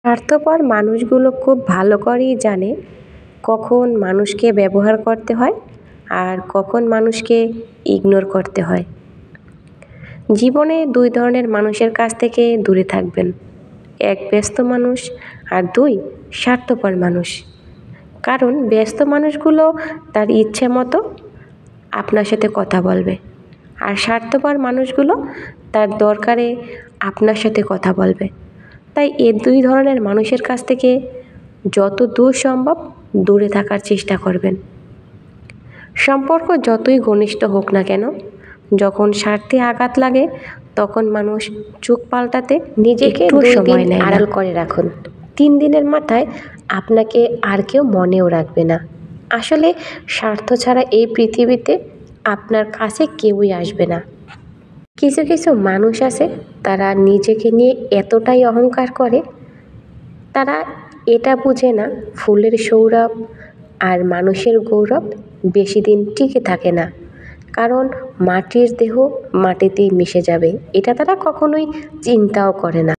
স্বার্থপর মানুষগুলো খুব ভালো করেই জানে কখন মানুষকে ব্যবহার করতে হয় আর কখন মানুষকে ইগনোর করতে হয়। জীবনে দুই ধরনের মানুষের কাছ থেকে দূরে থাকবেন, এক ব্যস্ত মানুষ আর দুই স্বার্থপর মানুষ। কারণ ব্যস্ত মানুষগুলো তার ইচ্ছে মতো আপনার সাথে কথা বলবে, আর স্বার্থপর মানুষগুলো তার দরকারে আপনার সাথে কথা বলবে। তাই এই দুই ধরনের মানুষের কাছ থেকে যত দূর সম্ভব দূরে থাকার চেষ্টা করবেন। সম্পর্ক যতই ঘনিষ্ঠ হোক না কেন, যখন স্বার্থে আঘাত লাগে তখন মানুষ চোখ পাল্টাতে নিজেকে সময় নেয়, আড়াল করে রাখুন। 3 দিনের মাথায় আপনাকে আর কেউ মনেও রাখবে না। আসলে স্বার্থ ছাড়া এই পৃথিবীতে আপনার কাছে কেউই আসবে না। কিছু কিছু মানুষ আছে, তারা নিজেকে নিয়ে এতটাই অহংকার করে, তারা এটা বুঝে না ফুলের সৌরভ আর মানুষের গৌরব বেশি দিন টিকে থাকে না। কারণ মাটির দেহ মাটিতেই মিশে যাবে, এটা তারা কখনোই চিন্তাও করে না।